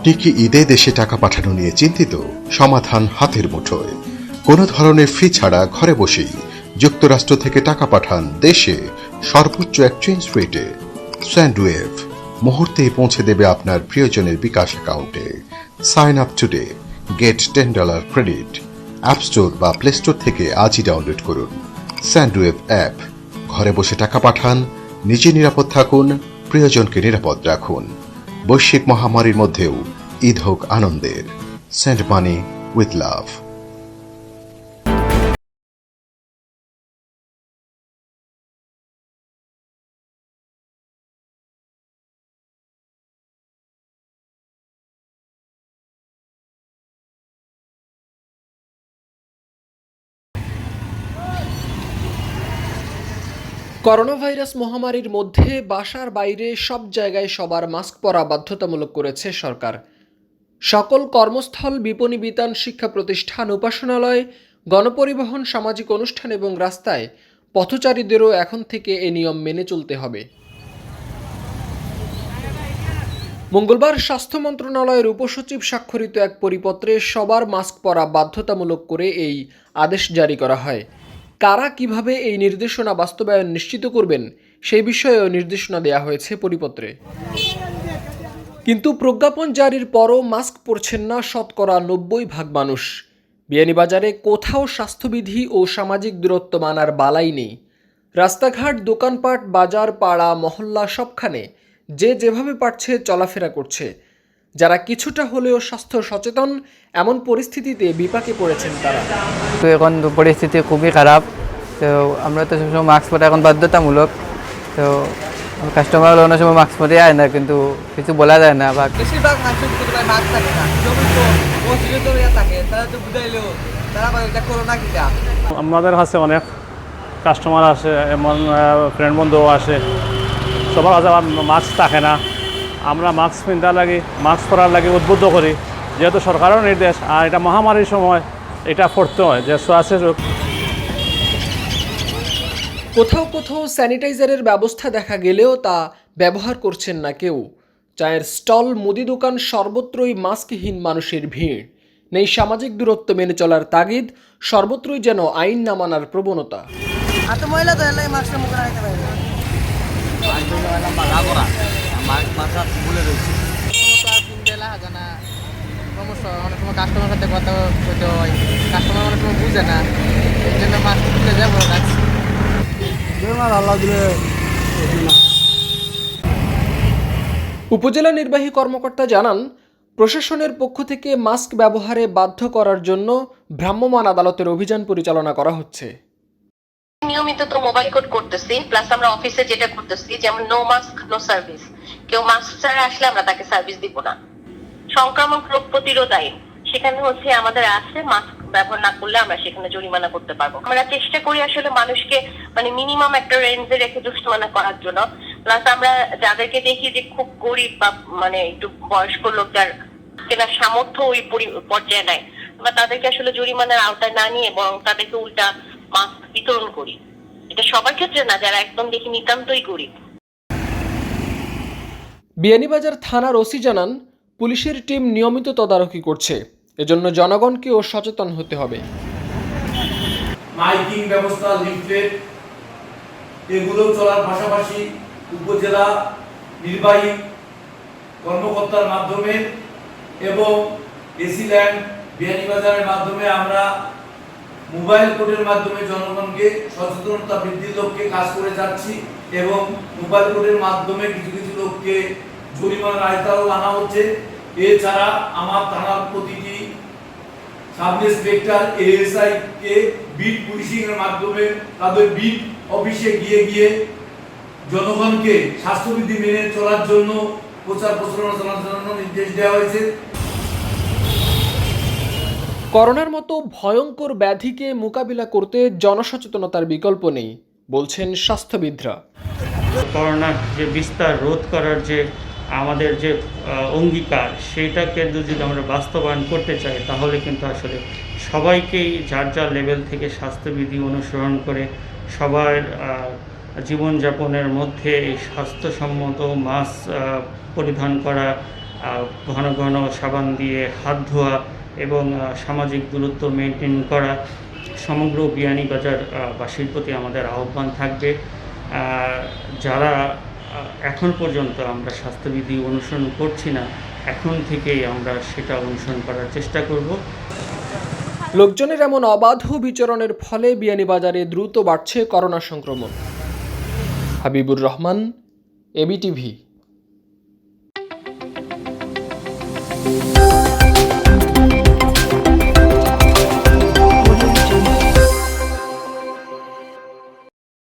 আপনি কি ঈদে দেশে টাকা পাঠানো নিয়ে চিন্তিত? সমাধান হাতের মুঠোয়। কোনো ধরনের ফি ছাড়া ঘরে বসেই যুক্তরাষ্ট্র থেকে টাকা পাঠান দেশে সর্বোচ্চ এক্সচেঞ্জ রেটে। স্যান্ডওয়েভ মুহূর্তেই পৌঁছে দেবে আপনার প্রিয়জনের বিকাশ অ্যাকাউন্টে। Sign up today, get $10 credit. App store বা প্লে স্টোর থেকে আজই ডাউনলোড করুন স্যান্ডওয়েভ অ্যাপ। ঘরে বসে টাকা পাঠান, নিজে নিরাপদ থাকুন, প্রিয়জনকে নিরাপদ রাখুন। বৈশ্বিক মহামারীর মধ্যেও ঈদ হোক আনন্দের। Send money with love. Corona virus মহামারীর মধ্যে বাসার বাইরে সব জায়গায় সবার মাস্ক পরা বাধ্যতামূলক করেছে সরকার। সকল কর্মস্থল, বিপণী বিতান, শিক্ষা প্রতিষ্ঠান, উপাসনালয়, গণপরিবহন, সামাজিক অনুষ্ঠান এবং রাস্তায় পথচারীদেরও এখন থেকে এ নিয়ম মেনে চলতে হবে। মঙ্গলবার স্বাস্থ্য মন্ত্রণালয়ের উপসচিব স্বাক্ষরিত এক পরিপত্রে সবার মাস্ক পরা বাধ্যতামূলক করে এই আদেশ জারি করা হয়। কারা কিভাবে এই নির্দেশনা বাস্তবায়ন নিশ্চিত করবেন সেই বিষয়েও নির্দেশনা দেওয়া হয়েছে পরিপত্রে। কিন্তু প্রজ্ঞাপন জারির পরও মাস্ক পরছেন না শতকরা 90% মানুষ। বিয়ানীবাজারে কোথাও স্বাস্থ্যবিধি ও সামাজিক দূরত্ব মানার বালাই নেই। রাস্তাঘাট, দোকানপাট, বাজার, পাড়া, মহল্লা সবখানে যে যেভাবে পারছে চলাফেরা করছে। যারা কিছুটা হলেও স্বাস্থ্য সচেতন, এমন পরিস্থিতিতে বিপাকে পড়েছেন তারা। তো এখন পরিস্থিতি খুবই খারাপ, তো আমরা তো সবসময় মাস্ক পরা এখন বাধ্যতামূলক। তো কাস্টমার অনেক সময় মাস্ক পরে আয় না, কিন্তু কিছু বলা যায় না। বা বেশিরভাগ মানুষের মাস্ক থাকে না, থাকে তারা তো বুঝাইলেও তারা এটা করোনা কিটা। আমাদের কাছে অনেক কাস্টমার আসে, এমন ফ্রেন্ড বন্ধুও আসে, সবার কাছে মাস্ক থাকে না। আমরা মাস্ক পিনতে লাগে, মাস্ক পরার লাগে উদ্বুদ্ধ করি, যেহেতু সরকারের নির্দেশ। আর এটা মহামারীর সময় এটা পড়তে হয় যে শ্বাসের রোগ। কোথাও কোথাও স্যানিটাইজারের ব্যবস্থা দেখা গেলেও তা ব্যবহার করছেন না কেউ। চায়ের স্টল, মুদি দোকান, সর্বত্রই মাস্কহীন মানুষের ভিড়। নেই সামাজিক দূরত্ব মেনে চলার তাগিদ, সর্বত্রই যেন আইন না মানার প্রবণতা। আর তো মহিলা তো এলাই মাস্কের মুখে রাখতে পারে না। সমস্যা, অনেক সময় কাস্টমার সাথে কথা বলতে হয়, কাস্টমার অনেক সময় বুঝে না, এই জন্য মাস্ক খুলে যাবো রাখছি। উপজেলা নির্বাহী কর্মকর্তা জানান, প্রশাসনের পক্ষ থেকে মাস্ক ব্যবহারে বাধ্য করার জন্য ভ্রাম্যমাণ আদালতের অভিযান পরিচালনা করা হচ্ছে। নিয়মিত তো মোবাইল কোড করতেছি, প্লাস আমরা অফিসে যেটা করতেছি, যেমন নো মাস্ক নো সার্ভিস। কেউ মাস্ক ছাড়া আসলে আমরা তাকে সার্ভিস দিব না। সংক্রামক রোগ প্রতিরোধ আইন, সেখানে হচ্ছে আমাদের আছে মাস্ক ব্যবহার না করলে আমরা সেখানে জরিমানা করতে পারবো। আমরা চেষ্টা করি আসলে মানুষকে মিনিমাম একটা রেঞ্জে রেখে জরিমানা করার জন্য। প্লাস আমরা যাদেরকে দেখি যে খুব গরিব বা একটু বয়স্ক লোক, যার কেনার সামর্থ্য ওই পর্যায়ে নাই, আমরা তাদেরকে আসলে জরিমানার আওতায় না নিয়ে বরং তাদেরকে উল্টা মাস্ক বিতরণ করি। এটা সবার ক্ষেত্রে না, যারা একদম দেখি নিতান্তই গরিব। বিয়ানীবাজার থানার ওসি জানান, পুলিশের টিম নিয়মিত তদারকি করছে, এজন্য জনগণকেও সচেতন হতে হবে। মাইকিং ব্যবস্থা, লিফলেট এগুলো চলার পাশাপাশি উপজেলা নির্বাহী কর্মকর্তার মাধ্যমে এবং এসি ল্যান্ড বিয়ানীবাজারের মাধ্যমে আমরা মোবাইল কোডের মাধ্যমে জনগণকে সচেতনতা বৃদ্ধির লক্ষ্যে কাজ করে যাচ্ছি এবং মোবাইল কোডের মাধ্যমে কিছু কিছু লোককে জরিমানার আওতায়ও আনা হচ্ছে। এছাড়া আমার থানার প্রতিটি সাব ইন্সপেক্টর, এএসআই কে বিট পুলিশিং এর মাধ্যমে তাদের বিট অফিসে গিয়ে গিয়ে জনগণকে স্বাস্থ্যবিধি মেনে চলার জন্য প্রচার প্রচারণা চালানোর জন্য নির্দেশ দেওয়া হয়েছে। করোনার মতো ভয়ঙ্কর ব্যাধিকে মোকাবিলা করতে জনসচেতনতার বিকল্প নেই, বলছেন স্বাস্থ্যবিদরা। করোনার যে বিস্তার রোধ করার যে আমাদের যে অঙ্গীকার, সেটাকে যদি আমরা বাস্তবায়ন করতে চাই, তাহলে কিন্তু আসলে সবাইকেই যার যার লেভেল থেকে স্বাস্থ্যবিধি অনুসরণ করে সবার জীবনযাপনের মধ্যে এই স্বাস্থ্যসম্মত মাস্ক পরিধান করা ঘন ঘন সাবান দিয়ে হাত ধোয়া এবং সামাজিক দূরত্ব মেনটেন করা সমগ্র বিয়ানীবাজার বাসীর প্রতি আমাদের আহ্বান থাকবে। যারা এখন পর্যন্ত আমরা স্বাস্থ্যবিধি অনুসরণ করছি না, এখন থেকেই আমরা সেটা অনুসরণ করার চেষ্টা করব। লোকজনের এমন অবাধ বিচরণের ফলে বিয়ানীবাজারে দ্রুত বাড়ছে করোনা সংক্রমণ। হাবিবুর রহমান, এবিটিভি।